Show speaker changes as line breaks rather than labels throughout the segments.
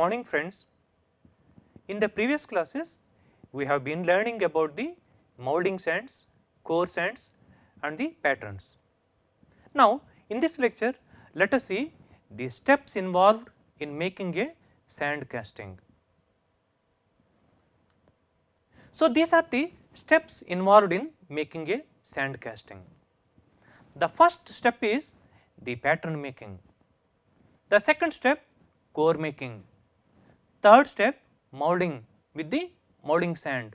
morning friends. In the previous classes we have been learning about the molding sands, core sands and the patterns. Now in this lecture let us see the steps involved in making a sand casting. So these are the steps involved in making a sand casting. The first step is the pattern making. The second step, core making. Third step, molding with the molding sand.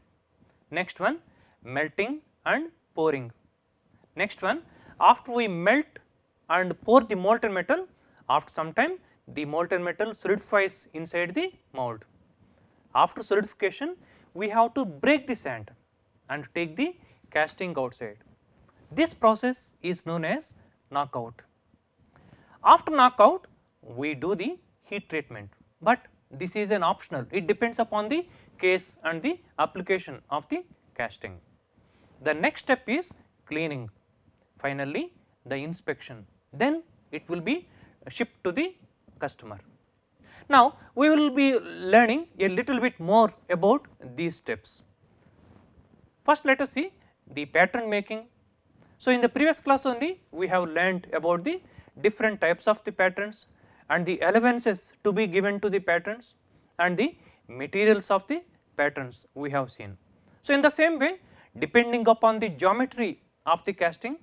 Next one, melting and pouring. Next one, after we melt and pour the molten metal, after some time the molten metal solidifies inside the mold. After solidification, we have to break the sand and take the casting outside. This process is known as knockout. After knockout, we do the heat treatment, but this is an optional. It depends upon the case and the application of the casting. The next step is cleaning. Finally, the inspection. Then it will be shipped to the customer. Now we will be learning a little bit more about these steps. First let us see the pattern making. So in the previous class only we have learned about the different types of the patterns and the allowances to be given to the patterns and the materials of the patterns we have seen. So in the same way, depending upon the geometry of the casting,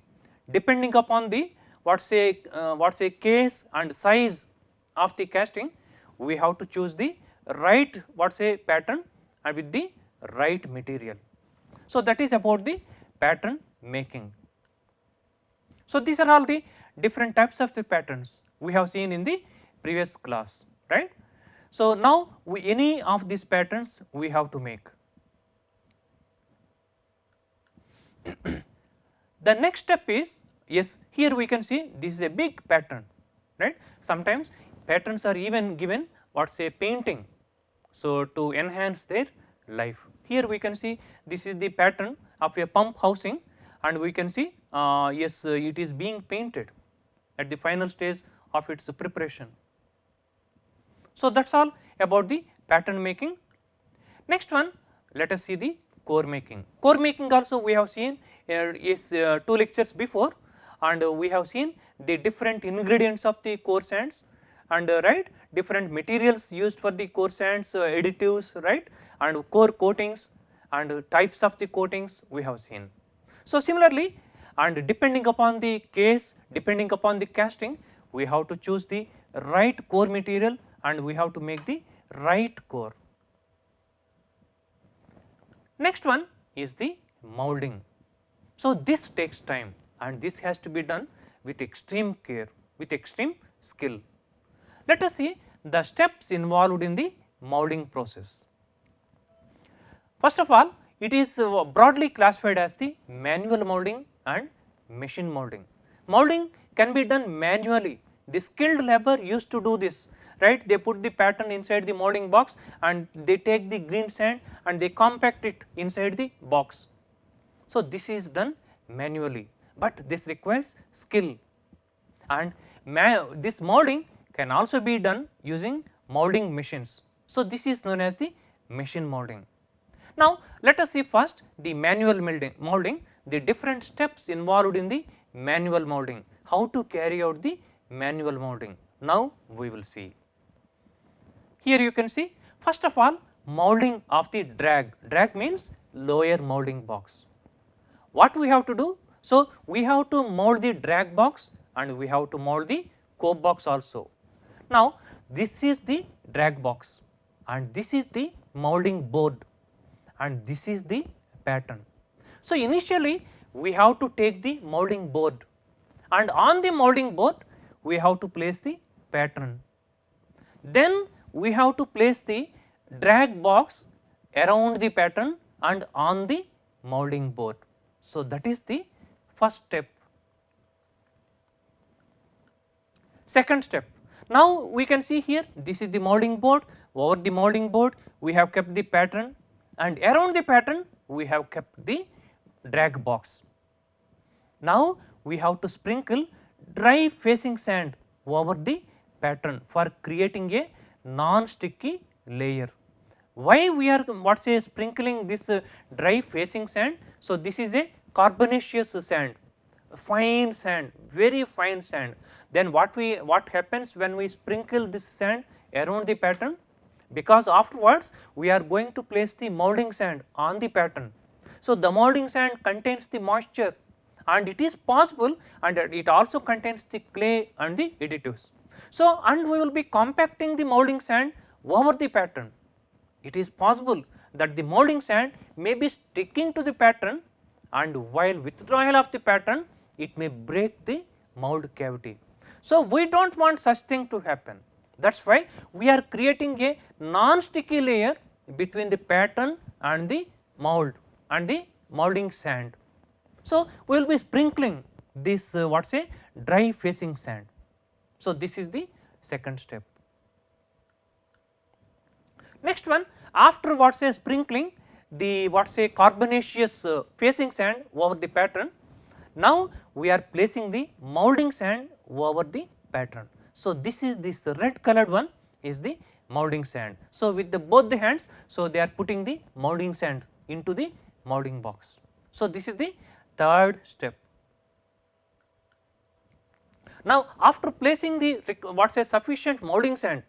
depending upon the what say case and size of the casting, we have to choose the right pattern and with the right material. So that is about the pattern making. So these are all the different types of the patterns we have seen in the previous class, right. So now any of these patterns we have to make. The next step is, yes, here we can see this is a big pattern, right. Sometimes patterns are even given painting, so to enhance their life. Here we can see this is the pattern of a pump housing and we can see it is being painted at the final stage of its preparation. So that is all about the pattern making. Next one, let us see the core making. Core making also we have seen is 2 lectures before, and we have seen the different ingredients of the core sands and right, different materials used for the core sands, additives, right, and core coatings and types of the coatings we have seen. So similarly, and depending upon the case, depending upon the casting, we have to choose the right core material and we have to make the right core. Next one is the molding. So this takes time and this has to be done with extreme care, with extreme skill. Let us see the steps involved in the molding process. First of all, it is broadly classified as the manual molding and machine molding. Molding can be done manually. The skilled labor used to do this, right. They put the pattern inside the molding box and they take the green sand and they compact it inside the box. So this is done manually, but this requires skill, and this molding can also be done using molding machines. So this is known as the machine molding. Now let us see first the manual molding, the different steps involved in the manual molding, how to carry out the manual molding. Now we will see. Here you can see, first of all, molding of the drag. Drag means lower molding box. What we have to do? So we have to mold the drag box and we have to mold the cope box also. Now this is the drag box and this is the molding board and this is the pattern. So initially we have to take the molding board and on the molding board we have to place the pattern. Then we have to place the drag box around the pattern and on the molding board. So that is the first step. Second step, now we can see here this is the molding board, over the molding board we have kept the pattern and around the pattern we have kept the drag box. Now we have to sprinkle dry facing sand over the pattern for creating a non-sticky layer. Why we are sprinkling this dry facing sand? So, this is a carbonaceous sand, fine sand, very fine sand. Then what happens when we sprinkle this sand around the pattern? Because afterwards we are going to place the molding sand on the pattern. So, the molding sand contains the moisture and it is possible, and it also contains the clay and the additives. So, and we will be compacting the molding sand over the pattern. It is possible that the molding sand may be sticking to the pattern, and while withdrawal of the pattern it may break the mold cavity. So, we do not want such thing to happen. That is why we are creating a non-sticky layer between the pattern and the mold and the molding sand. So, we will be sprinkling this dry facing sand. So, this is the second step. Next one, after sprinkling the carbonaceous facing sand over the pattern, now we are placing the molding sand over the pattern. So, this red colored one is the molding sand. So, with both the hands, so they are putting the molding sand into the molding box. So, this is the third step. Now, after placing the sufficient molding sand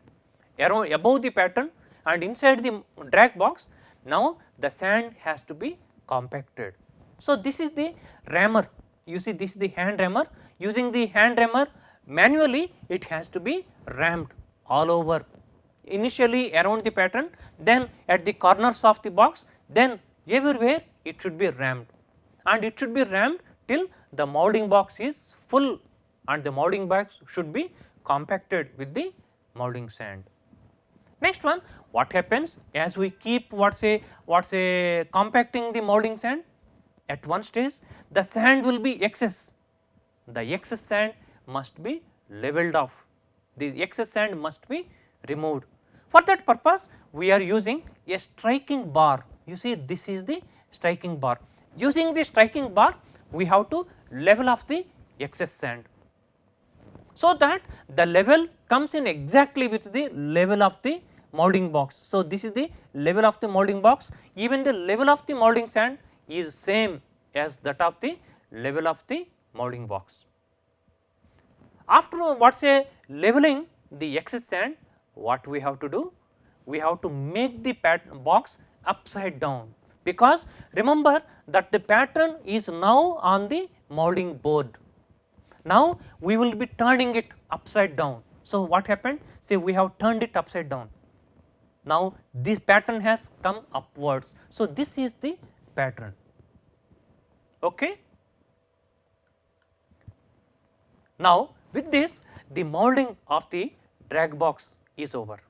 around above the pattern and inside the drag box, now the sand has to be compacted. So, this is the rammer. You see, this is the hand rammer. Using the hand rammer, manually it has to be rammed all over, initially around the pattern, then at the corners of the box, then everywhere it should be rammed, and it should be rammed till the molding box is full, and the molding box should be compacted with the molding sand. Next one, what happens as we keep compacting the molding sand? At one stage the sand will be excess, the excess sand must be levelled off, the excess sand must be removed. For that purpose we are using a striking bar. You see, this is the striking bar. Using the striking bar we have to level off the excess sand, so that the level comes in exactly with the level of the molding box. So, this is the level of the molding box, even the level of the molding sand is same as that of the level of the molding box. After leveling the excess sand, what we have to do? We have to make the box upside down, because remember that the pattern is now on the molding board. Now, we will be turning it upside down. So, what happened? Say we have turned it upside down. Now, this pattern has come upwards. So, this is the pattern. Okay. Now, with this the molding of the drag box is over.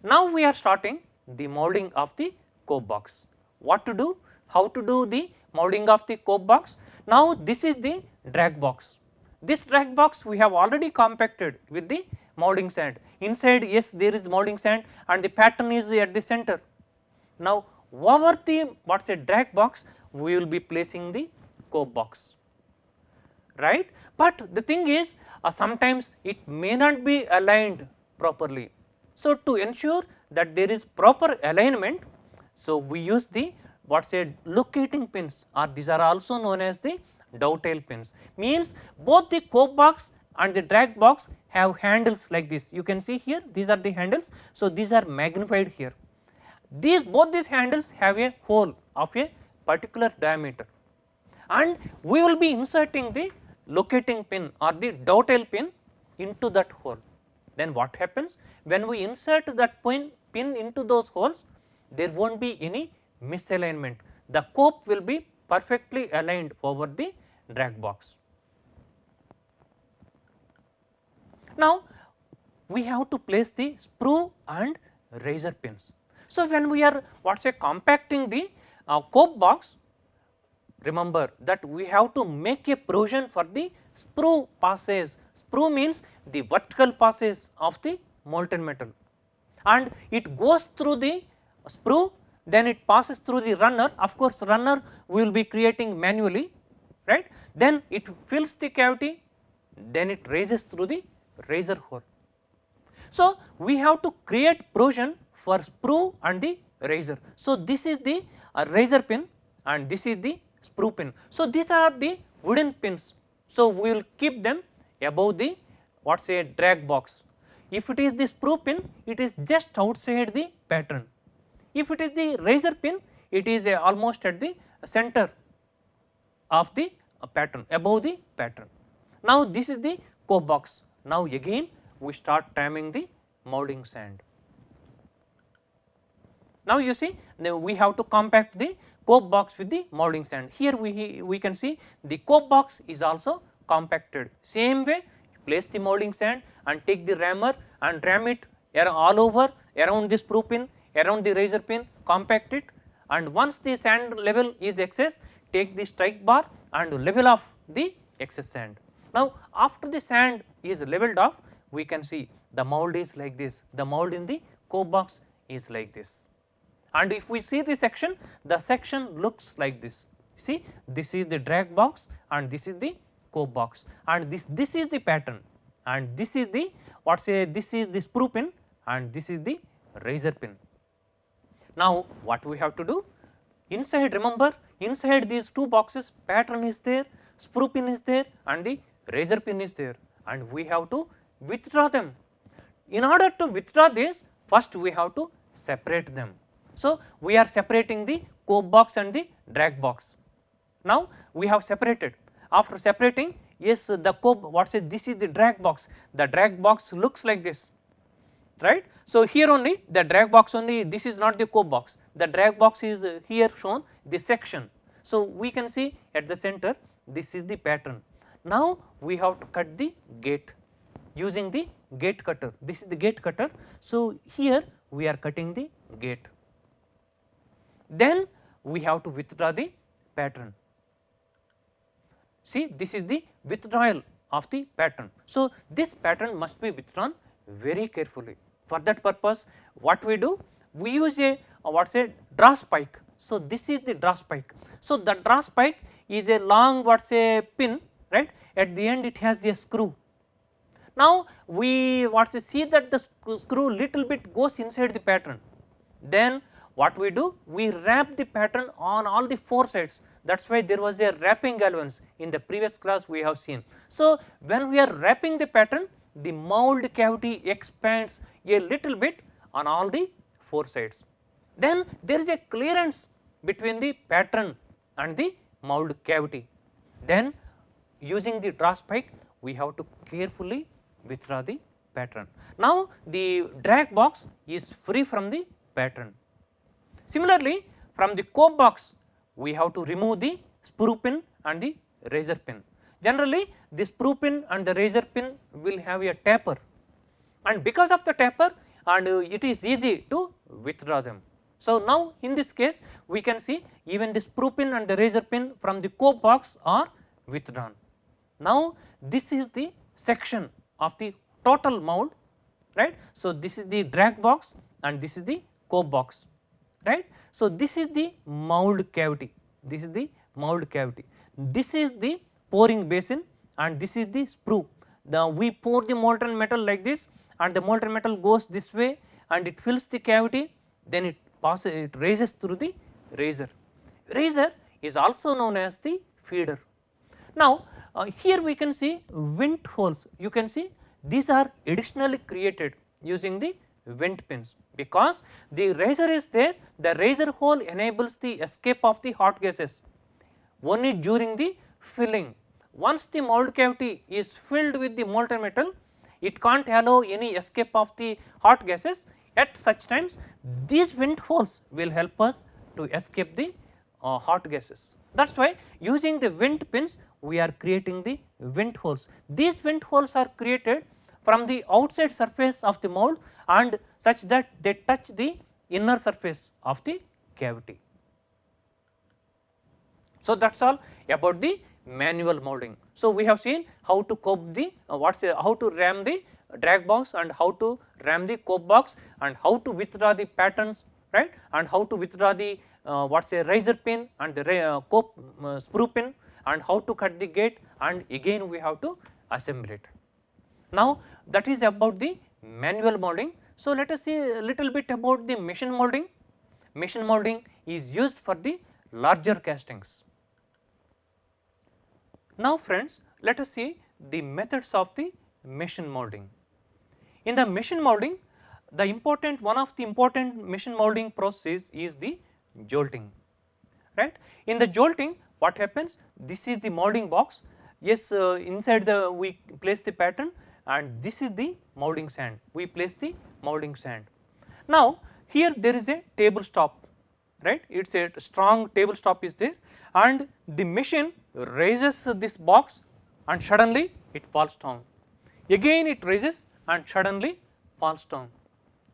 Now, we are starting the molding of the cope box. What to do? How to do the molding of the cope box? Now, this is the drag box. This drag box we have already compacted with the molding sand. Inside, yes, there is molding sand and the pattern is at the center. Now, over the drag box we will be placing the cope box, right. But the thing is, sometimes it may not be aligned properly. So, to ensure that there is proper alignment, so we use the locating pins, or these are also known as the dovetail pins. Means both the cope box and the drag box have handles like this. You can see here, these are the handles. So, these are magnified here. Both these handles have a hole of a particular diameter, and we will be inserting the locating pin or the dovetail pin into that hole. Then what happens? When we insert that pin into those holes, there will not be any misalignment. The cope will be perfectly aligned over the drag box. Now, we have to place the sprue and riser pins. So, when we are compacting the cope box, remember that we have to make a provision for the sprue passage. Sprue means the vertical passage of the molten metal, and it goes through the sprue, then it passes through the runner. Of course, runner we will be creating manually, right. Then it fills the cavity, then it raises through the riser hole. So, we have to create provision for sprue and the riser. So, this is the riser pin and this is the sprue pin. So, these are the wooden pins. So, we will keep them above the what say drag box. If it is the sprue pin, it is just outside the pattern. If it is the riser pin, it is almost at the center of the pattern, above the pattern. Now, this is the cope box. Now, again we start tramming the molding sand. Now, you see we have to compact the cope box with the molding sand. Here we can see the cope box is also compacted. Same way, place the molding sand and take the rammer and ram it all over around this sprue pin, around the riser pin, compact it, and once the sand level is excess, take the strike bar and level off the excess sand. Now, after the sand is leveled off, we can see the mold is like this, the mold in the cope box is like this. And if we see the section looks like this. See, this is the drag box and this is the cope box, and this is the pattern, and this is the this is the sprue pin and this is the riser pin. Now, what we have to do? Inside, remember, inside these two boxes pattern is there, sprue pin is there and the riser pin is there, and we have to withdraw them. In order to withdraw this, first we have to separate them. So, we are separating the cope box and the drag box. Now, we have separated. After separating, yes, the cope this is the drag box, the drag box looks like this, right. So, here only the drag box only, this is not the cope box, the drag box is here shown this section. So, we can see at the center this is the pattern. Now, we have to cut the gate using the gate cutter, this is the gate cutter. So, here we are cutting the gate, then we have to withdraw the pattern. See, this is the withdrawal of the pattern. So, this pattern must be withdrawn very carefully. For that purpose, what we do? We use a draw spike. So, this is the draw spike. So, the draw spike is a long pin, right, at the end it has a screw. Now, we see that the screw little bit goes inside the pattern, then what we do? We wrap the pattern on all the four sides. That is why there was a wrapping allowance in the previous class we have seen. So, when we are wrapping the pattern, the mold cavity expands a little bit on all the four sides. Then there is a clearance between the pattern and the mold cavity. Then using the draw spike, we have to carefully withdraw the pattern. Now, the drag box is free from the pattern. Similarly, from the cope box, we have to remove the sprue pin and the riser pin. Generally, the sprue pin and the riser pin will have a taper, and because of the taper, and it is easy to withdraw them. So, now in this case, we can see even the sprue pin and the riser pin from the cope box are withdrawn. Now, this is the section of the total mold, right. So, this is the drag box and this is the cope box, right. So, this is the mold cavity, this is the mold cavity, this is the pouring basin and this is the sprue. We pour the molten metal like this and the molten metal goes this way and it fills the cavity, then it raises through the riser. Riser is also known as the feeder. Now, here we can see vent holes, you can see these are additionally created using the vent pins, because the riser is there, the riser hole enables the escape of the hot gases only during the filling. Once the mold cavity is filled with the molten metal, it can't allow any escape of the hot gases. At such times, these vent holes will help us to escape the hot gases. That is why using the vent pins, we are creating the vent holes. These vent holes are created from the outside surface of the mold and such that they touch the inner surface of the cavity. So, that is all about the manual molding. So, we have seen how to cope the how to ram the drag box and how to ram the cope box and how to withdraw the patterns, right, and how to withdraw the riser pin and the cope sprue pin and how to cut the gate, and again we have to assemble it. Now, that is about the manual molding. So, let us see a little bit about the machine molding. Machine molding is used for the larger castings. Now friends, let us see the methods of the machine molding. In the machine molding, one of the important machine molding process is the jolting, right. In the jolting, what happens, this is the molding box, yes, inside we place the pattern, and this is the molding sand, we place the molding sand. Now here there is a table stop, right, it is a strong table stop is there, and the machine raises this box and suddenly it falls down, again it raises and suddenly falls down,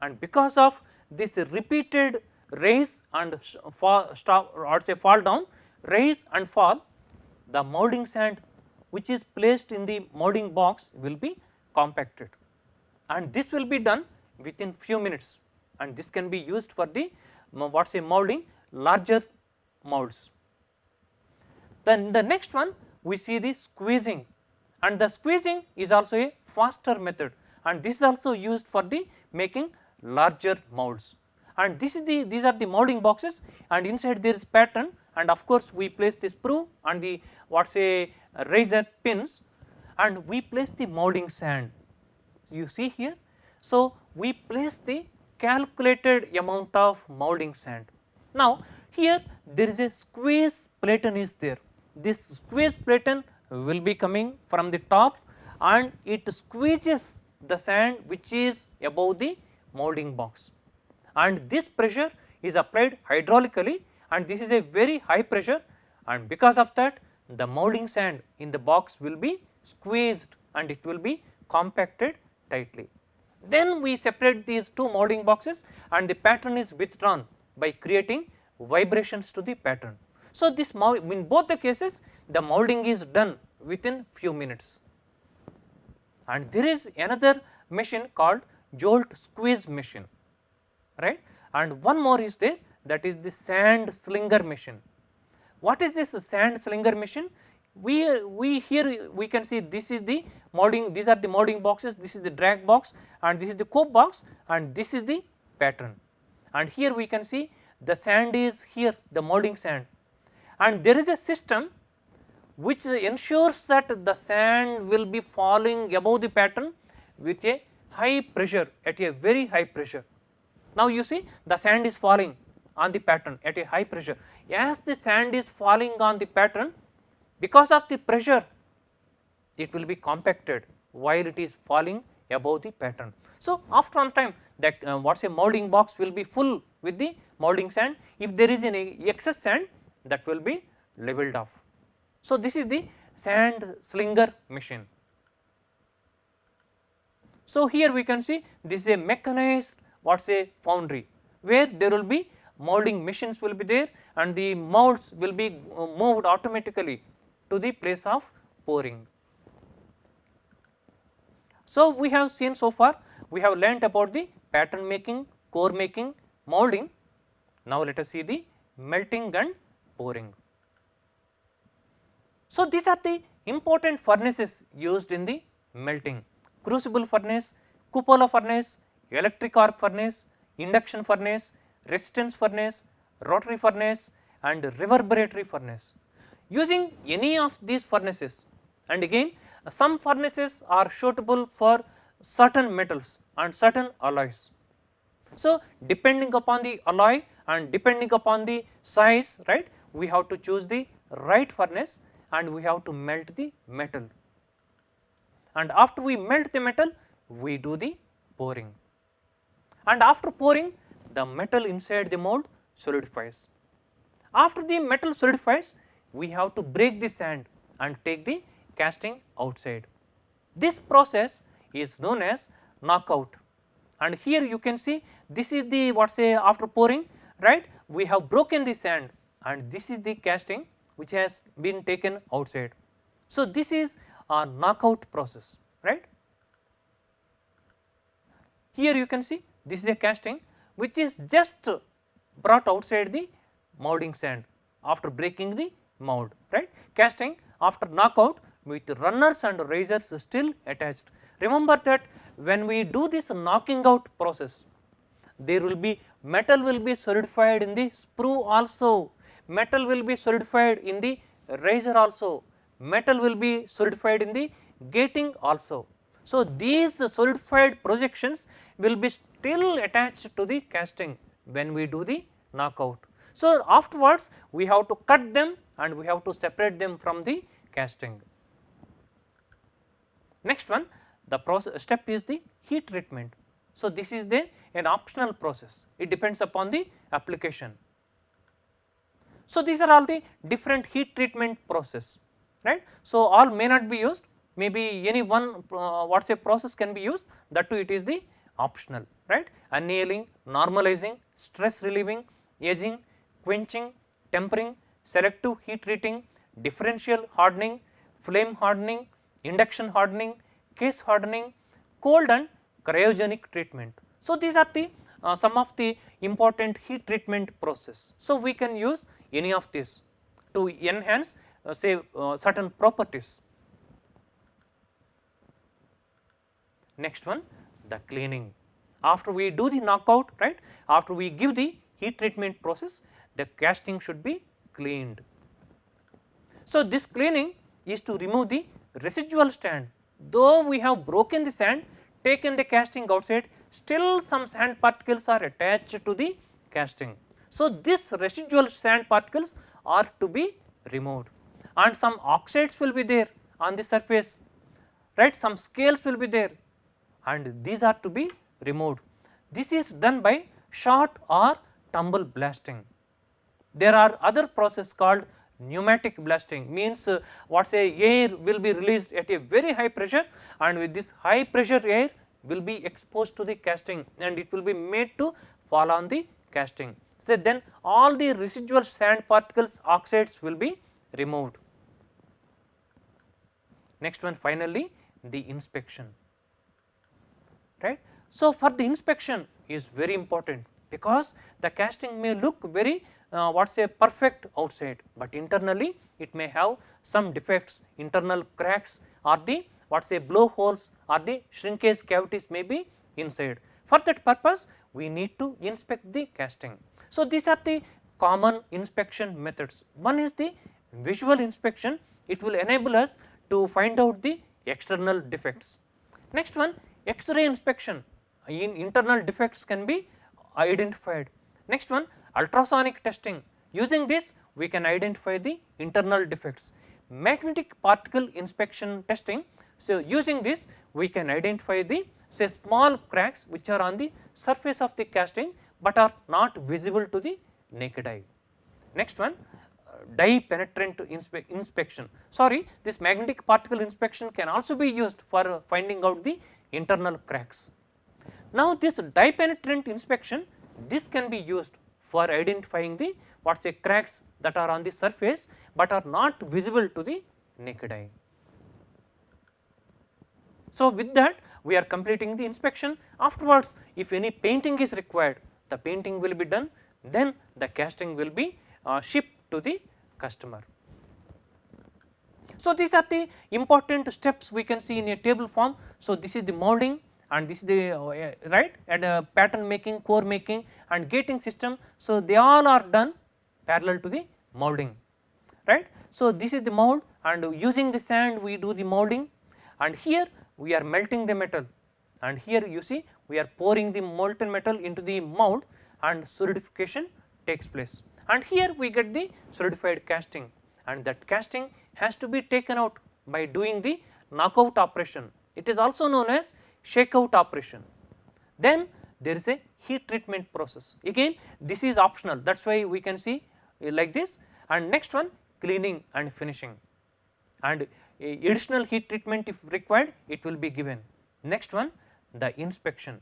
and because of this repeated raise and fall down, raise and fall, the molding sand which is placed in the molding box will be compacted, and this will be done within few minutes, and this can be used for the molding larger molds. Then the next one we see the squeezing, and the squeezing is also a faster method, and this is also used for the making larger molds, and these are the molding boxes, and inside there is pattern, and of course we place the sprue and the razor pins, and we place the molding sand, you see here. So we place the calculated amount of molding sand. Now here there is a squeeze platen is there, this squeeze platen will be coming from the top, and it squeezes the sand which is above the molding box, and this pressure is applied hydraulically, and this is a very high pressure, and because of that the molding sand in the box will be squeezed and it will be compacted tightly. Then we separate these two molding boxes, and the pattern is withdrawn by creating vibrations to the pattern. So this in both the cases the molding is done within few minutes. And there is another machine called jolt squeeze machine, right, and one more is there, that is the sand slinger machine. What is this sand slinger machine? We here we can see this is the molding, these are the molding boxes, this is the drag box, and this is the cope box, and this is the pattern, and here we can see the sand is here, the molding sand, and there is a system which ensures that the sand will be falling above the pattern with a high pressure, at a very high pressure. Now you see the sand is falling on the pattern at a high pressure. As the sand is falling on the pattern, because of the pressure it will be compacted while it is falling above the pattern. So after some time that molding box will be full with the molding sand, if there is any excess sand that will be leveled off. So this is the sand slinger machine. So here we can see this is a mechanized foundry, where there will be molding machines will be there, and the molds will be moved automatically to the place of pouring. So we have seen so far, we have learnt about the pattern making, core making, molding. Now let us see the melting and pouring. So these are the important furnaces used in the melting: crucible furnace, cupola furnace, electric arc furnace, induction furnace, resistance furnace, rotary furnace, and reverberatory furnace. Using any of these furnaces, and again some furnaces are suitable for certain metals and certain alloys. So depending upon the alloy and depending upon the size, right, we have to choose the right furnace and we have to melt the metal, and after we melt the metal we do the pouring, and after pouring the metal inside the mold solidifies. After the metal solidifies, we have to break the sand and take the casting outside. This process is known as knockout, and here you can see this is the after pouring, right, we have broken the sand, and this is the casting which has been taken outside. So this is a knockout process, right. Here you can see this is a casting which is just brought outside the molding sand after breaking the mold, right. Casting after knockout with runners and risers still attached. Remember that when we do this knocking out process, there will be metal will be solidified in the sprue also, metal will be solidified in the riser also, metal will be solidified in the gating also. So, these solidified projections will be still attached to the casting when we do the knockout. So, afterwards we have to cut them and we have to separate them from the casting. Next one, the process step is the heat treatment. So, this is an optional process, it depends upon the application. So, these are all the different heat treatment process, right. So, all may not be used, maybe any one what say process can be used, that too it is the optional, right. Annealing, normalizing, stress relieving, aging, quenching, tempering, selective heat treating, differential hardening, flame hardening, induction hardening, case hardening, cold and cryogenic treatment. So, these are the some of the important heat treatment process. So, we can use any of these to enhance say certain properties. Next one, the cleaning. After we do the knockout, right, after we give the heat treatment process, the casting should be cleaned. So, this cleaning is to remove the residual sand. Though we have broken the sand, taken the casting outside, still some sand particles are attached to the casting. So, this residual sand particles are to be removed, and some oxides will be there on the surface, right, some scales will be there, and these are to be removed. This is done by shot or tumble blasting. There are other process called pneumatic blasting, means what say air will be released at a very high pressure, and with this high pressure air will be exposed to the casting and it will be made to fall on the casting. So, then all the residual sand particles, oxides will be removed. Next one, finally the inspection, right. So, for the inspection is very important, because the casting may look very what say perfect outside, but internally it may have some defects, internal cracks or the what say blowholes or the shrinkage cavities may be inside. For that purpose we need to inspect the casting. So, these are the common inspection methods. One is the visual inspection, it will enable us to find out the external defects. Next one, X-ray inspection, in internal defects can be identified. Next one, ultrasonic testing, using this we can identify the internal defects. Magnetic particle inspection testing, so using this we can identify the say small cracks which are on the surface of the casting, but are not visible to the naked eye. Next one, dye penetrant inspection, sorry, this magnetic particle inspection can also be used for finding out the internal cracks. Now, this dye penetrant inspection, this can be used for identifying the what say cracks that are on the surface, but are not visible to the naked eye. So, with that we are completing the inspection. Afterwards, if any painting is required, the painting will be done, then the casting will be shipped to the customer. So, these are the important steps we can see in a table form. So, this is the molding, and this is the right, and pattern making, core making and gating system. So, they all are done parallel to the molding, right. So, this is the mold, and using the sand we do the molding, and here we are melting the metal, and here you see we are pouring the molten metal into the mold and solidification takes place, and here we get the solidified casting, and that casting has to be taken out by doing the knockout operation. It is also known as shakeout operation. Then there is a heat treatment process, again this is optional, that is why we can see like this, and next one, cleaning and finishing, and additional heat treatment if required it will be given. Next one, the inspection,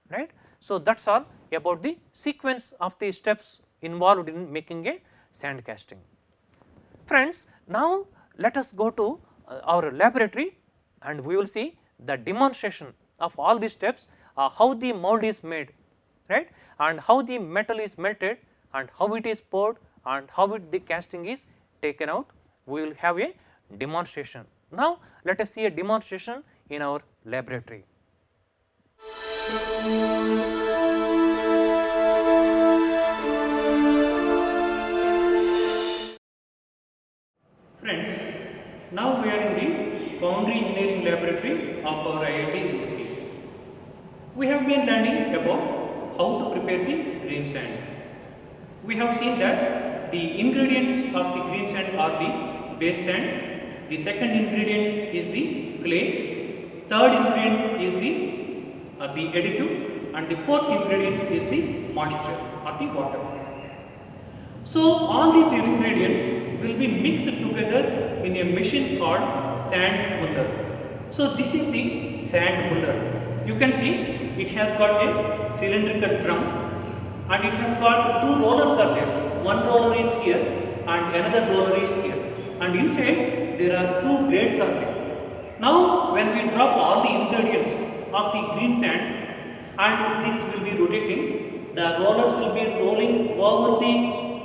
right. So, that is all about the sequence of the steps involved in making a sand casting. Friends, now let us go to our laboratory and we will see the demonstration of all these steps, how the mold is made, right, and how the metal is melted and how it is poured and how the casting is taken out. We will have a demonstration. Now, let us see a demonstration in our laboratory. Friends, now we are in the Foundry Engineering Laboratory of our IIT Roorkee. We have been learning about how to prepare the green sand. We have seen that the ingredients of the green sand are the base sand, the second ingredient is the clay, third ingredient is the additive, and the fourth ingredient is the moisture or the water. So all these ingredients will be mixed together in a machine called sand muller. So this is the sand muller. You can see it has got a cylindrical drum and it has got two rollers are there. One roller is here and another roller is here. And inside there are two blades are there. Now when we drop all the ingredients of the green sand and this will be rotating, the rollers will be rolling over the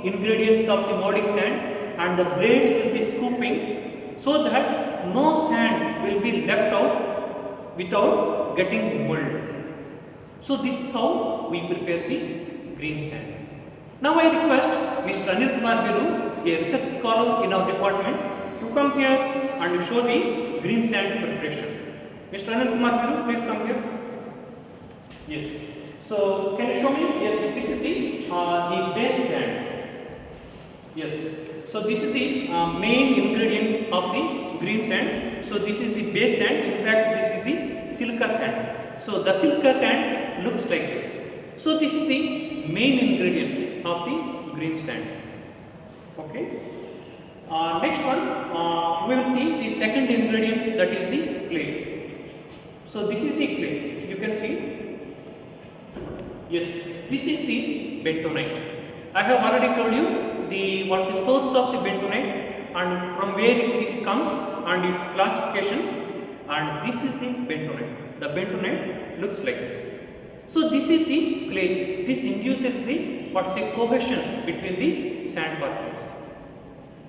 ingredients of the molding sand and the blades will be scooping so that no sand will be left out without getting molded. So this is how we prepare the green sand. Now I request Mr. Anil Kumar Biru, a research scholar in our department, to come here and show the green sand preparation. Mr. Anil Kumar Biru, please come here. Yes. So can you show me? Yes, this is the base sand. Yes. So this is the main ingredient of the green sand. So this is the base sand. In fact, this is the silica sand. So the silica sand looks like this. So this is the main ingredient of the green sand. Okay. Next one, we will see the second ingredient, that is the clay. So this is the clay. You can see. Yes, this is the bentonite. I have already told you what's the source of the bentonite and from where it comes and its classifications, and this is the bentonite. The bentonite looks like this. So this is the clay. This induces the cohesion between the sand particles.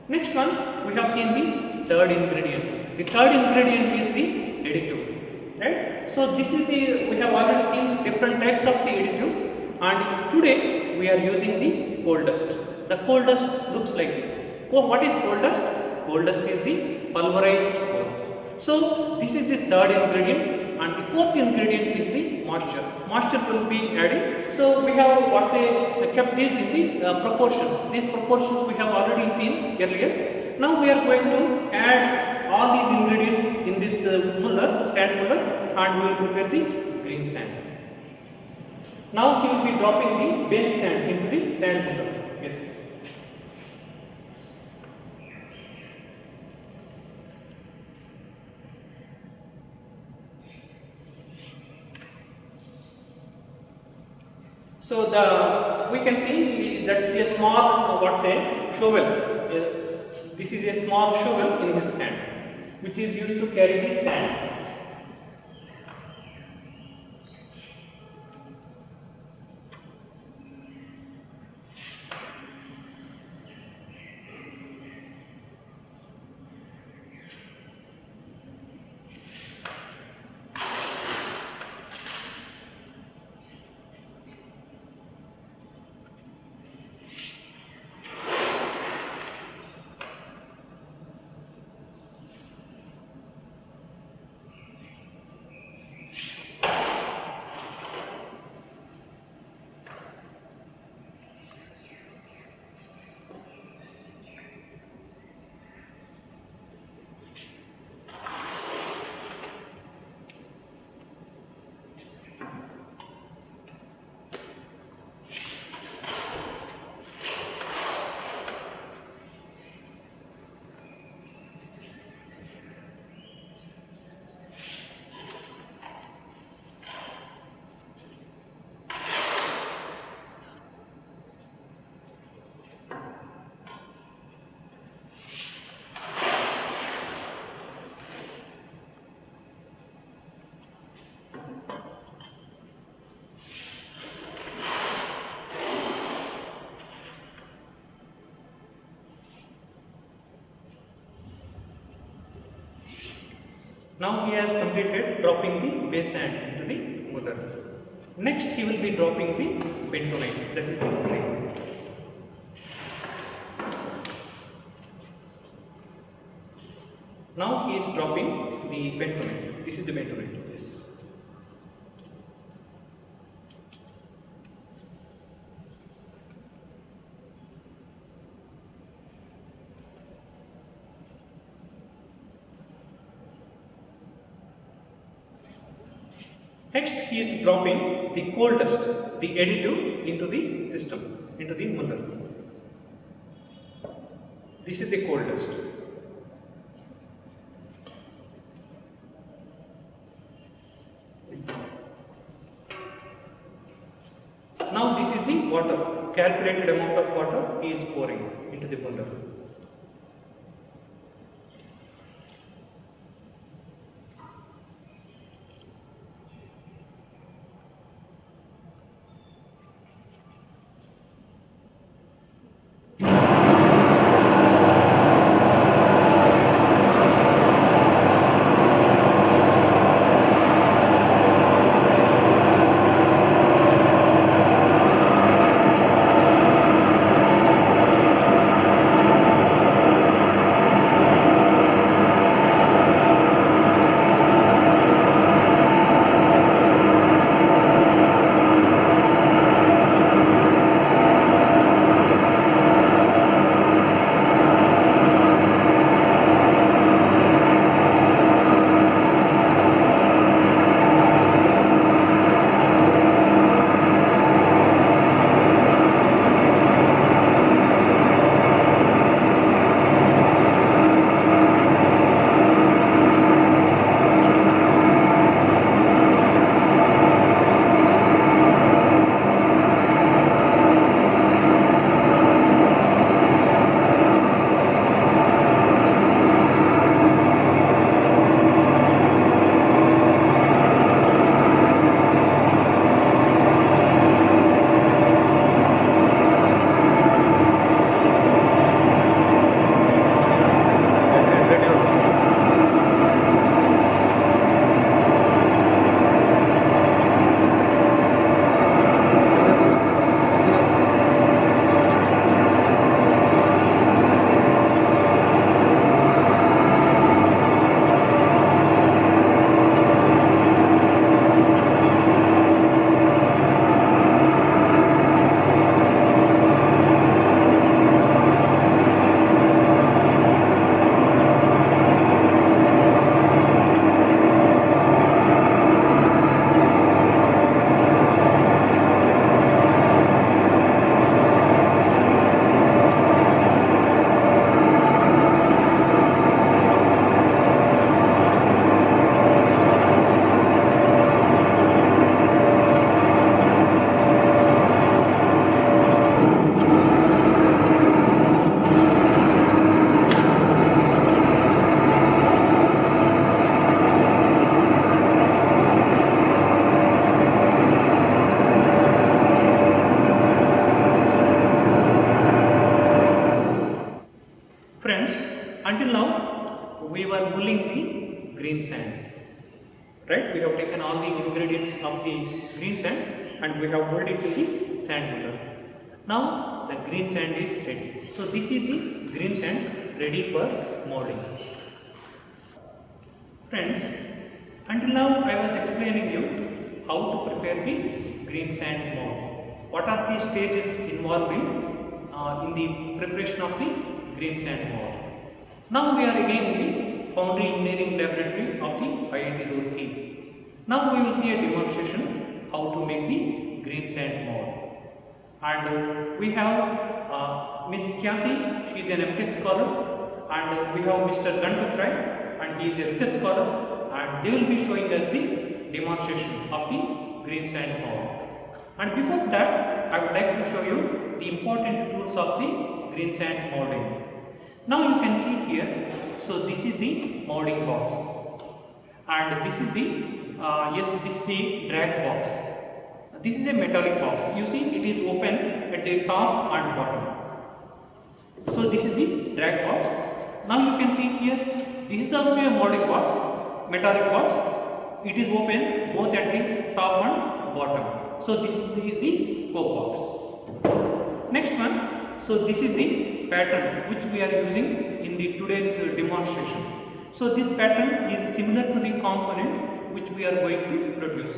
Next one, we have seen the third ingredient. The third ingredient is the additive, right? So this is we have already seen different types of the additives, and today we are using the coal dust. The coal dust looks like this. What is coal dust? Coal dust is the pulverized coal. So this is the third ingredient, and the fourth ingredient is the moisture. Moisture will be added. So we have kept these in the proportions. These proportions we have already seen earlier. Now we are going to add all these ingredients in this sand muller, and we will prepare the green sand. Now he will be dropping the base sand into the sand muller. Yes. So we can see that's a small shovel. This is a small shovel in his hand, which is used to carry the sand. Now he has completed dropping the base sand into the muller. Next he will be dropping the bentonite, that is the clay. Now he is dropping the bentonite. This is the bentonite. Yes. Next he is dropping the coal dust, the additive into the system, into the muller. This is the coal dust. Now this is the water, calculated amount of water he is pouring into the muller. Until now we were mulling the green sand, right? We have taken all the ingredients of the green sand and we have mulled it to the sand muller. Now the green sand is ready. So this is the green sand ready for molding. Friends, until now I was explaining you how to prepare the green sand mold. What are the stages involved in the preparation of the green sand mold? Now we are again in the Foundry Engineering Laboratory of the IIT Roorkee. Now we will see a demonstration how to make the green sand mold. And we have Miss Khyati, she is an MTech scholar, and we have Mr. Ganpat Rai, and he is a research scholar, and they will be showing us the demonstration of the green sand mold. And before that, I would like to show you the important tools of the green sand molding. Now you can see here, so this is the molding box, and this is the this is the drag box. This is a metallic box. You see it is open at the top and bottom. So this is the drag box. Now you can see here, this is also a molding box, metallic box. It is open both at the top and bottom. So this is the coke box. Next one, so this is the pattern which we are using in the today's demonstration. So this pattern is similar to the component which we are going to produce.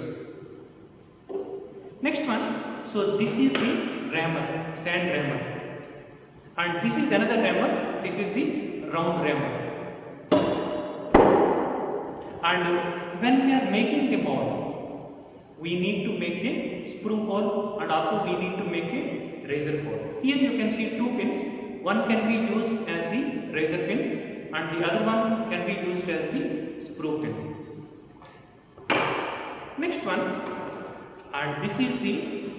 Next one, so this is the rammer, sand rammer, and this is another rammer, this is the round rammer. And when we are making the mold, we need to make a sprue hole and also we need to make a razor hole. Here you can see two pins, one can be used as the razor pin and the other one can be used as the sprue pin. Next one, and this is the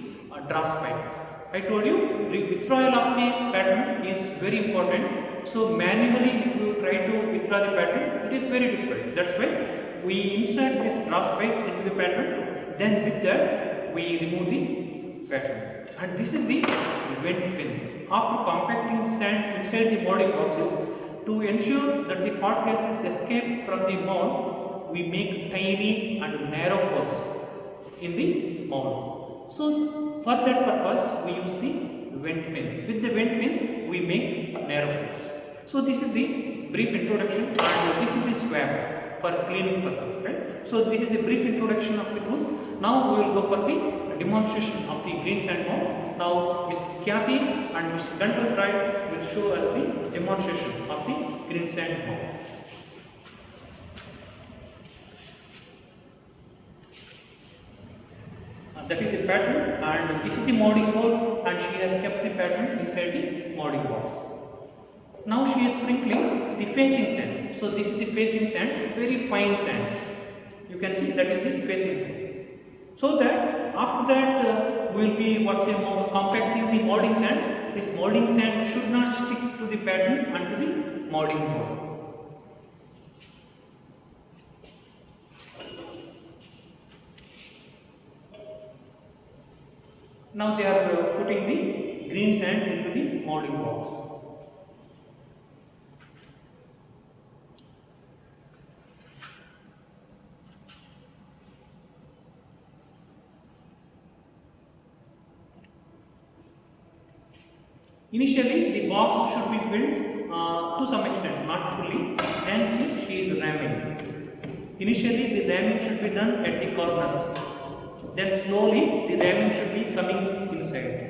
drass pipe. I told you the withdrawal of the pattern is very important. So manually if you try to withdraw the pattern, it is very difficult. That's why we insert this drass pipe into the pattern, then with that we remove the pattern. And this is the vent pin. After compacting the sand inside the molding boxes, to ensure that the hot gases escape from the mold, we make tiny and narrow holes in the mold. So for that purpose, we use the vent pin. With the vent pin, we make narrow holes. So this is the brief introduction, and this is the swab for cleaning purpose, right? So this is the brief introduction of the tools. Now we will go for the demonstration of the green sand mold. Now Ms. Khyati and Mr. Gandharv Rai will show us the demonstration of the green sand mold. That is the pattern, and this is the molding board, and she has kept the pattern inside the molding box. Now she is sprinkling the facing sand. So this is the facing sand, very fine sand. You can see that is the facing sand. So that after that we will be compacting the molding sand. This molding sand should not stick to the pattern and to the molding board. Now they are putting the green sand into the molding box. Initially, the box should be filled to some extent, not fully. Then see, she is ramming. Initially, the ramming should be done at the corners. Then slowly, the ramming should be coming inside.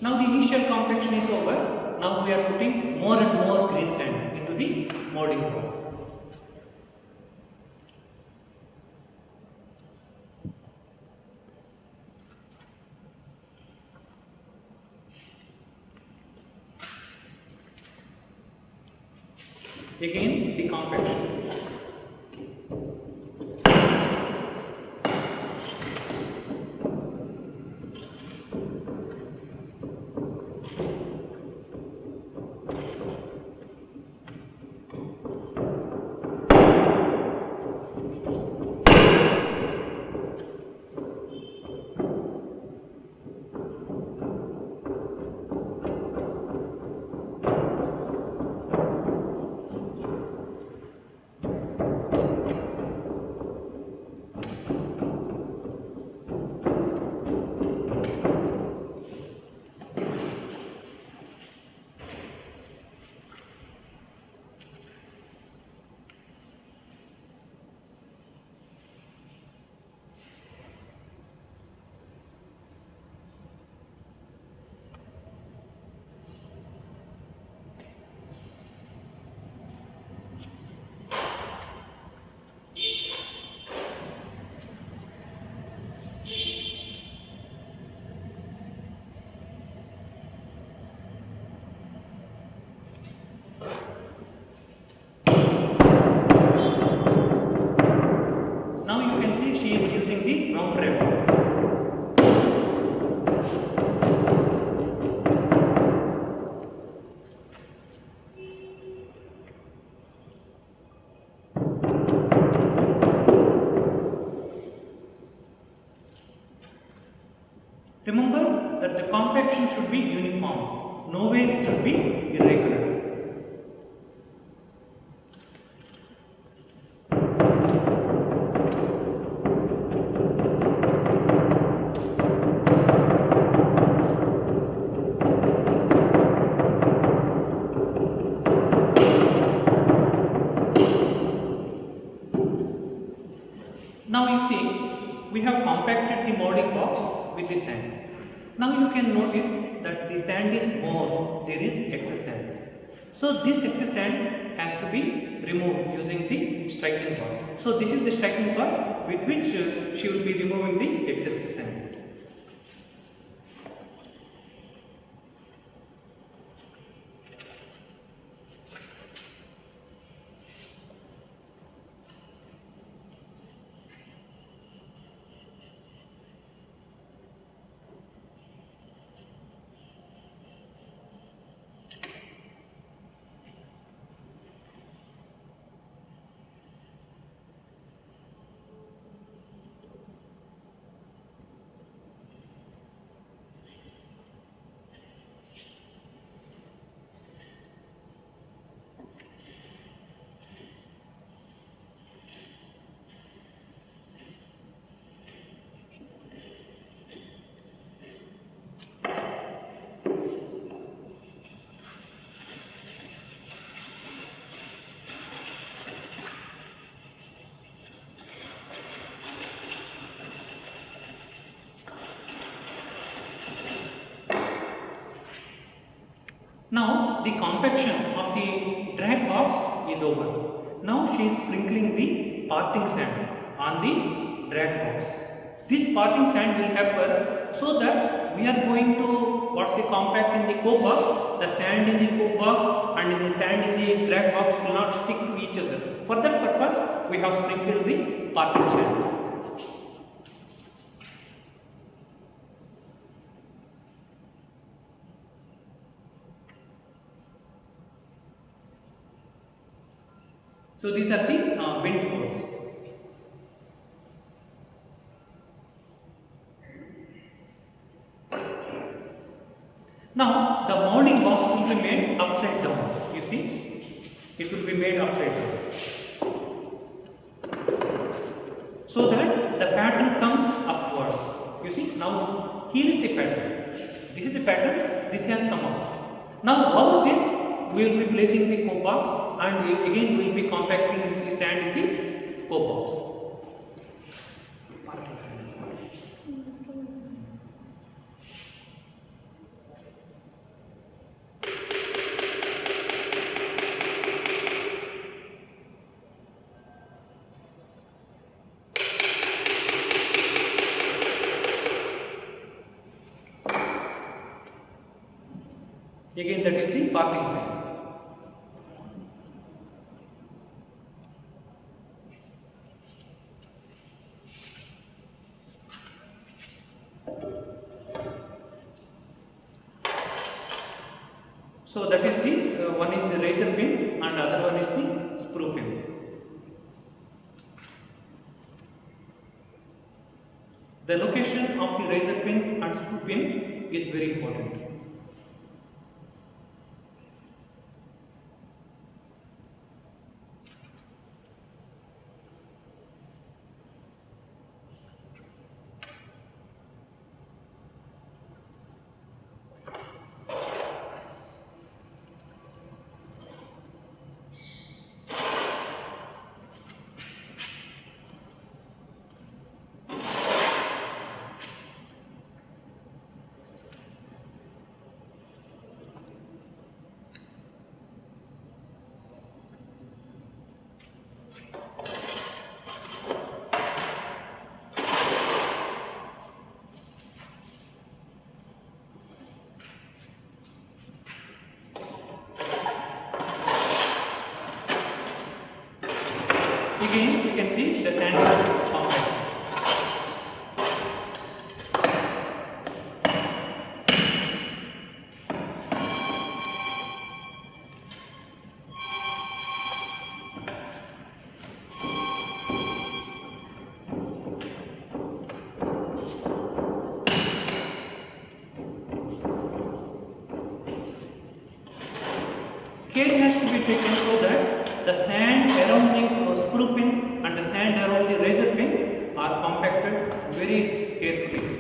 Now the initial compaction is over. Now we are putting more and more green sand into the molding box. Again the compaction. that the compaction should be uniform. Nowhere it should be irregular. Now you see, we have compacted the molding box with the sand. Now you can notice that the sand is more, there is excess sand. So this excess sand has to be removed using the striking part. So this is the striking part with which she will be removing the excess sand. Now the compaction of the drag box is over. Now she is sprinkling the parting sand on the drag box. This parting sand will help us so that we are going to compact in the cope box. The sand in the cope box and in the sand in the drag box will not stick to each other. For that purpose, we have sprinkled the parting sand. So these are the wind holes. Now the molding box will be made upside down. You see, it will be made upside down, so that the pattern comes upwards. You see, now here is the pattern. This is the pattern. This has come up. Now over this, we will be placing the cope box, and again we will be compacting the sand in the cope box. Again, that is the parting sand. So that is the one is the razor pin and other one is the screw pin. The location of the razor pin and screw pin is very important. care has to be taken so that the sand around the screw pin and the sand around the razor pin are compacted very carefully.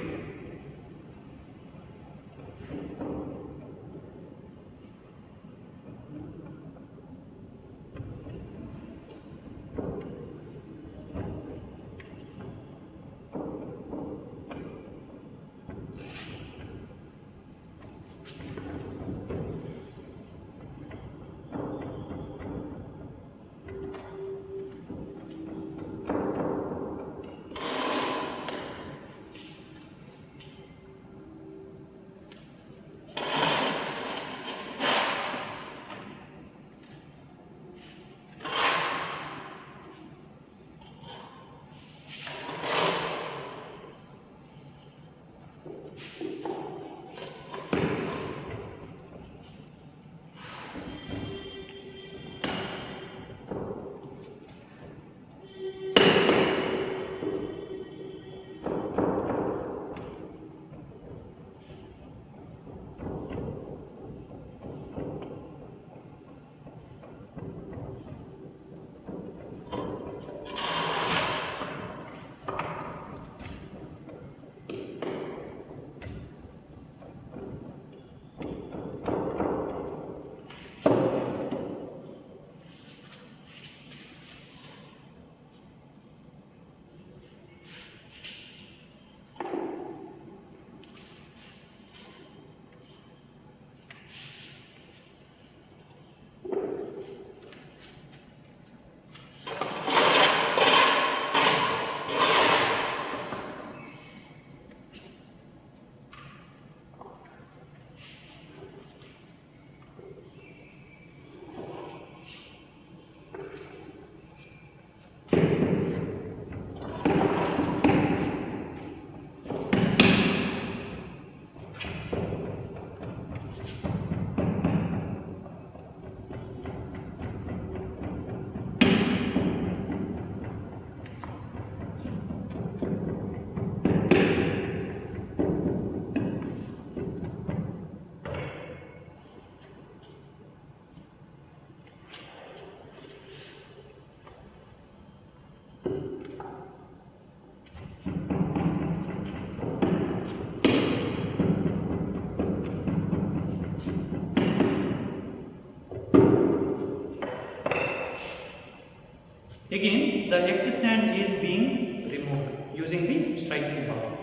Again, the excess sand is being removed using the striking bar.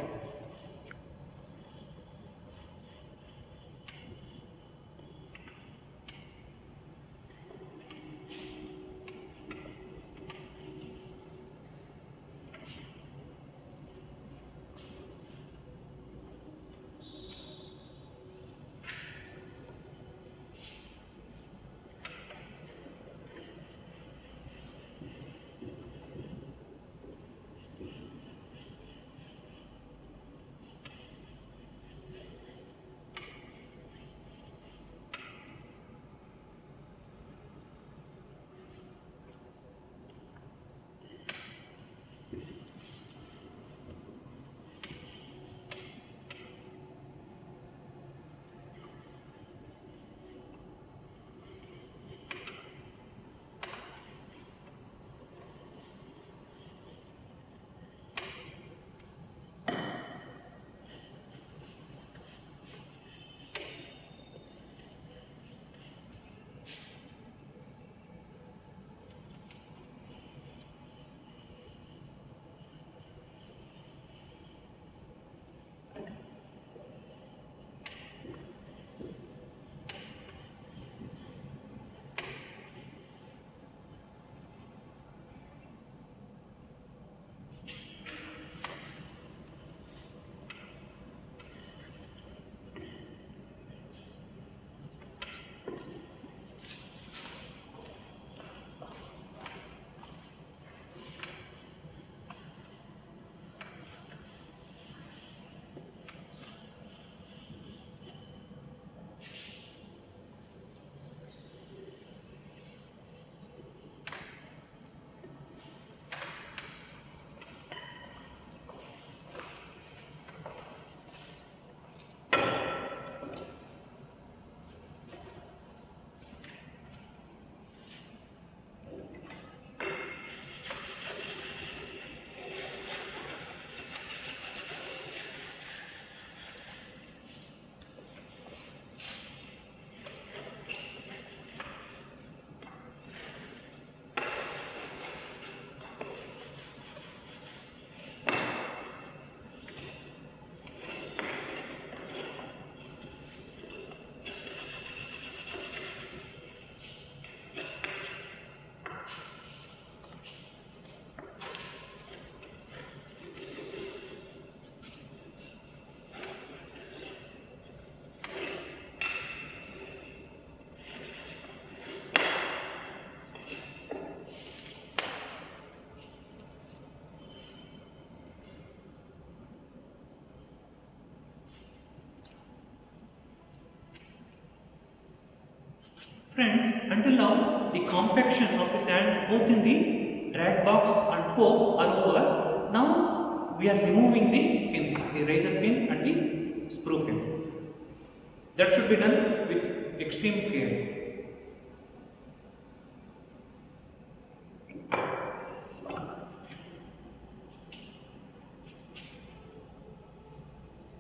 Friends, until now the compaction of the sand both in the drag box and cope are over. Now we are removing the pins, the razor pin and the screw pin. That should be done with extreme care.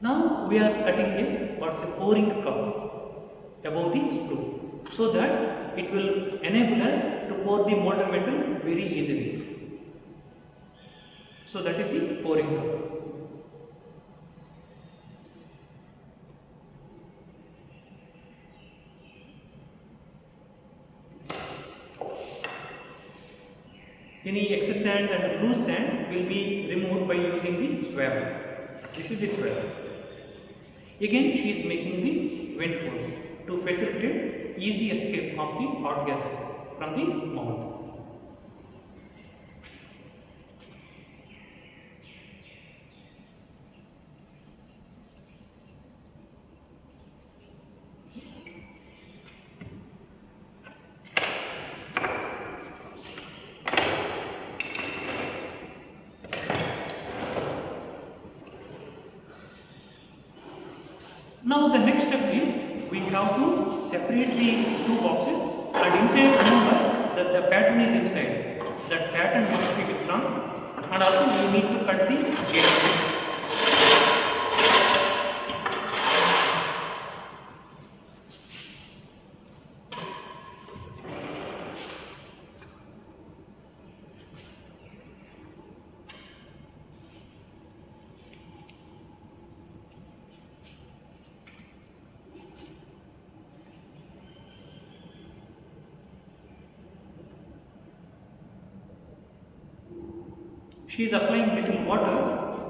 Now we are cutting a pouring cup above the screw, so that it will enable us to pour the molten metal very easily. So that is the pouring cup. Any excess sand and loose sand will be removed by using the swab. This is the swab. Again, she is making the vent holes to facilitate easy escape of the hot gases from the mouth. Now the next step is we have to separate the screw boxes, and inside, remember that the pattern is inside. That pattern must be withdrawn, and also we need to cut the gate. She is applying little water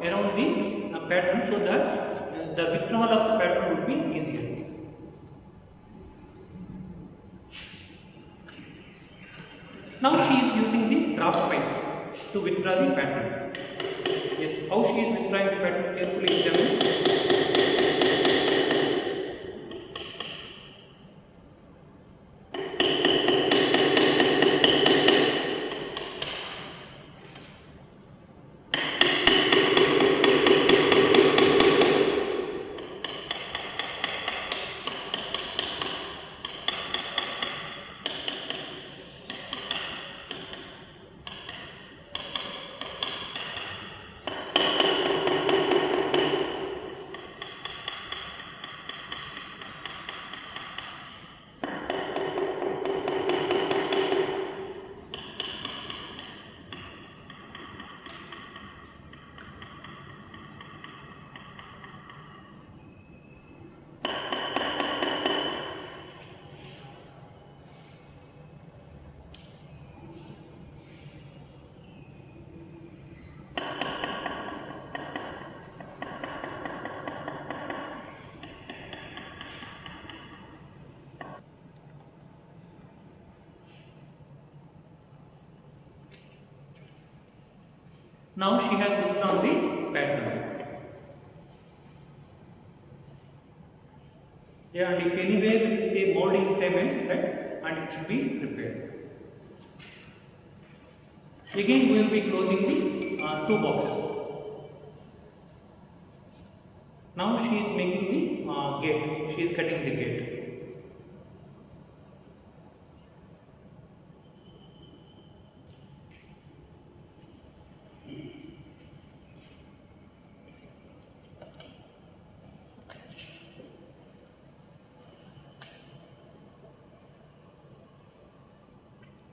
around the pattern so that the withdrawal of the pattern would be easier. Now she is using the brass pipe to withdraw the pattern. Yes, how she is withdrawing the pattern, carefully examine. Now she has withdrawn the pattern. Yeah, and if anywhere say mold is damaged, right, and it should be repaired. Again, we will be closing the two boxes. Now she is making the gate. She is cutting the gate.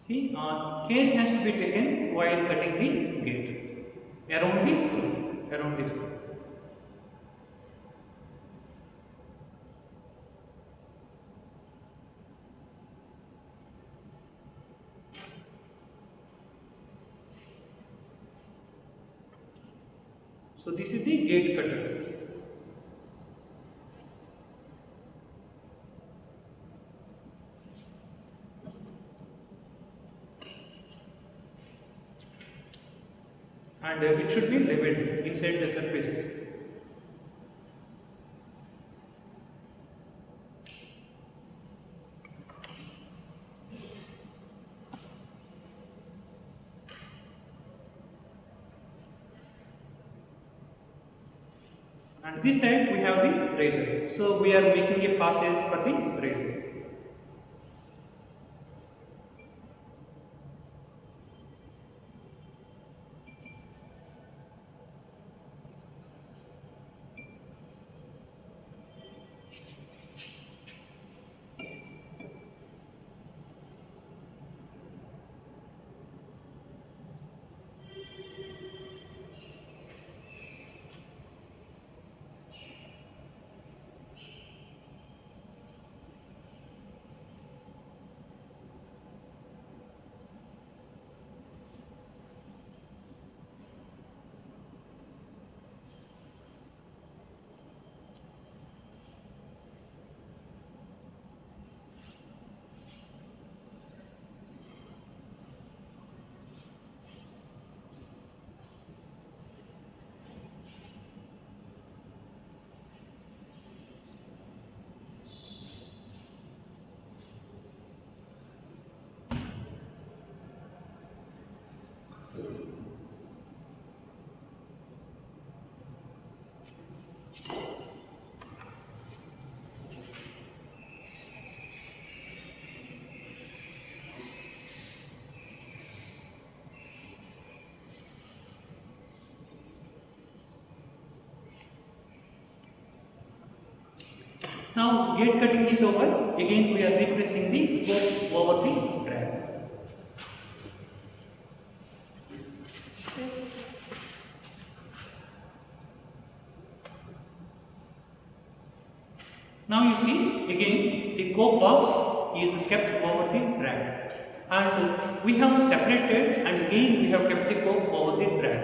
See, care has to be taken while cutting the gate around the screw, So this is the gate cutter. And it should be leveled inside the surface. and this side we have the razor. So we are making a passage for the razor. Now gate cutting is over. Again we are replacing the coke over the drag. Now you see again the coke box is kept over the drag, and we have separated and again we have kept the coke over the drag,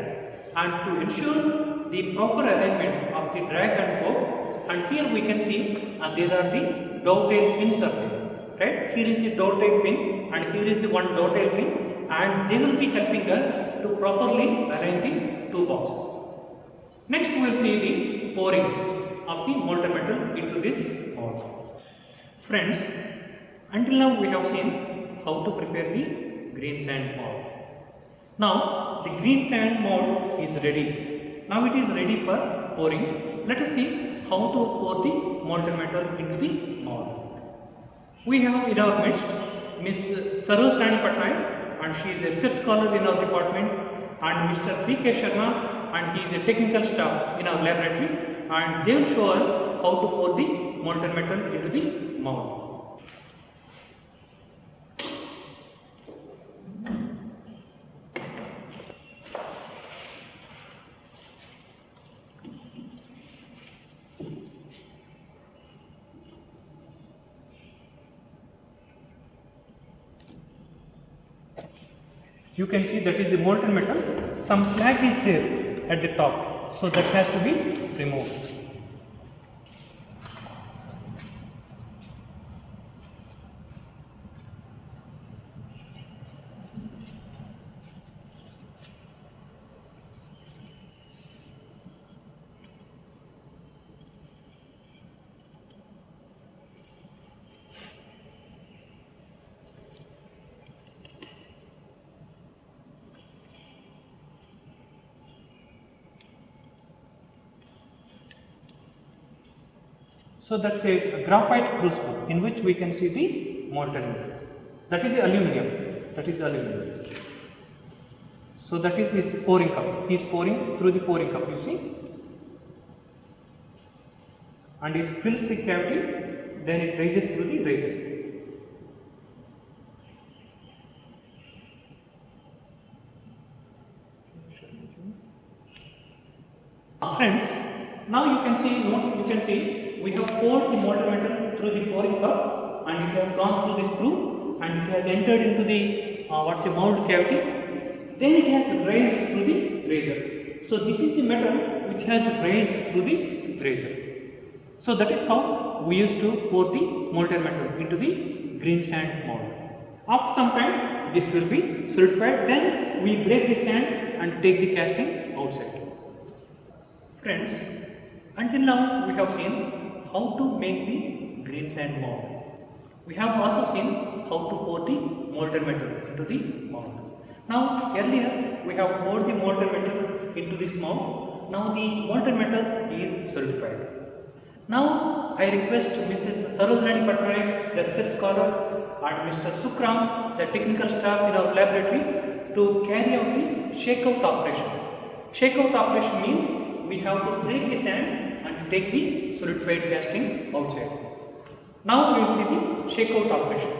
and to ensure the proper alignment of the drag and coke, and here we can see there are the dovetail pins are there, right? Here is the dovetail pin and here is the one dovetail pin, and they will be helping us to properly align the two boxes. Next we will see the pouring of the molten metal into this mold. Friends, until now we have seen how to prepare the green sand mold. Now the green sand mold is ready. Now it is ready for pouring. Let us see how to pour the molten metal into the mold. We have in our midst Miss Saroj Rani Patnaik, and she is a research scholar in our department, and Mr. P.K. Sharma, and he is a technical staff in our laboratory, and they will show us how to pour the molten metal into the mold. You can see that is the molten metal. Some slag is there at the top, so that has to be removed. So that's a graphite crucible in which we can see the molten metal. That is the aluminum. That is the aluminum. So that is this pouring cup. He is pouring through the pouring cup, you see. And it fills the cavity, then it rises through the riser. Friends, now you can see we have poured the molten metal through the pouring cup, and it has gone through the screw, and it has entered into the mold cavity. Then it has raised through the razor. So this is the metal which has raised through the razor. So that is how we used to pour the molten metal into the green sand mold. After some time, this will be solidified. Then we break the sand and take the casting outside. Friends, until now we have seen how to make the green sand mold. We have also seen how to pour the molten metal into the mold. Now earlier we have poured the molten metal into this mold, Now the molten metal is solidified. Now I request Mrs. Sarojini Patnaik, the research scholar, and Mr. Sukram, the technical staff in our laboratory, to carry out the shakeout operation. Shakeout operation means we have to break the sand and take the solidified casting outside. Now we will see the shakeout operation.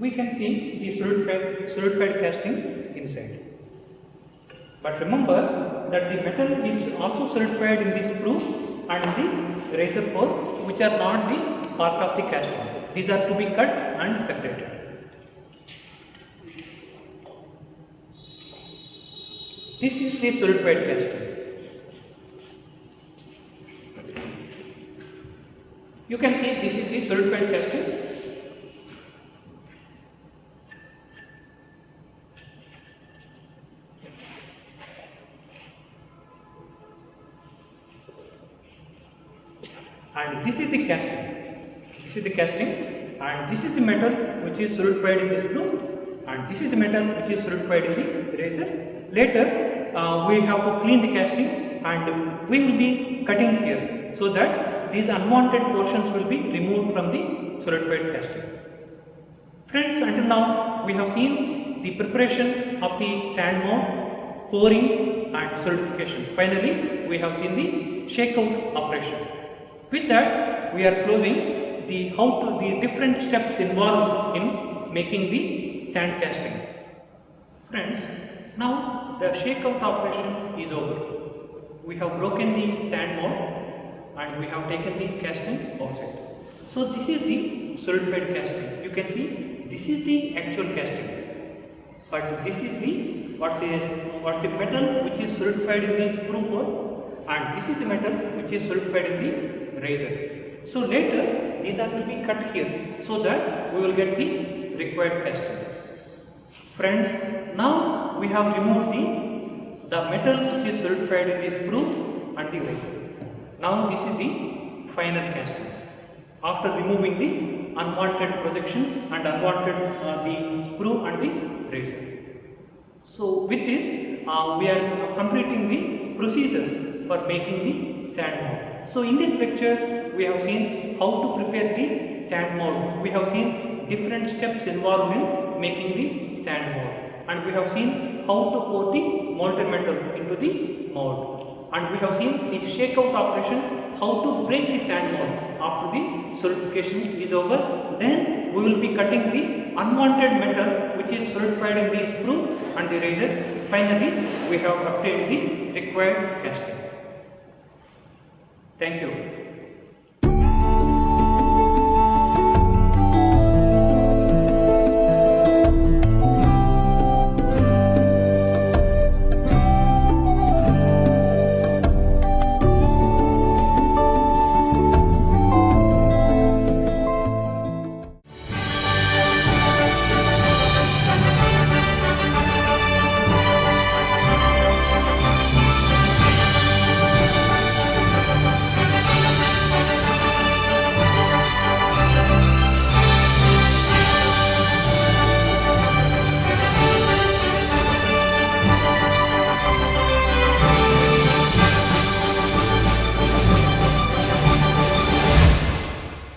We can see the solidified casting inside. But remember that the metal is also solidified in the sprue and the razor core, which are not the part of the casting. These are to be cut and separated. This is the solidified casting. You can see this is the solidified casting. And this is the casting. This is the casting, and this is the metal which is solidified in the sprue, and this is the metal which is solidified in the razor. Later, we have to clean the casting and we will be cutting here so that these unwanted portions will be removed from the solidified casting. Friends, until now we have seen the preparation of the sand mold, pouring and solidification. Finally, we have seen the shakeout operation. With that, we are closing the different steps involved in making the sand casting. Friends, now the shakeout operation is over. We have broken the sand mold and we have taken the casting outside. So this is the solidified casting. You can see this is the actual casting, but this is the what's the metal which is solidified in the sprue core, and this is the metal which is solidified in the riser. So later these are to be cut here so that we will get the required casting. Friends, now we have removed the metal which is solidified in the sprue and the riser. Now this is the final casting. After removing the unwanted projections and unwanted the sprue and the riser. So with this we are completing the procedure for making the sand mold. So in this lecture we have seen how to prepare the sand mold. We have seen different steps involved in making the sand mold, and we have seen how to pour the molten metal into the mold, and we have seen the shakeout operation, how to break the sand mold after the solidification is over. Then we will be cutting the unwanted metal which is solidified in the sprue and the riser. Finally, we have obtained the required casting. Thank you.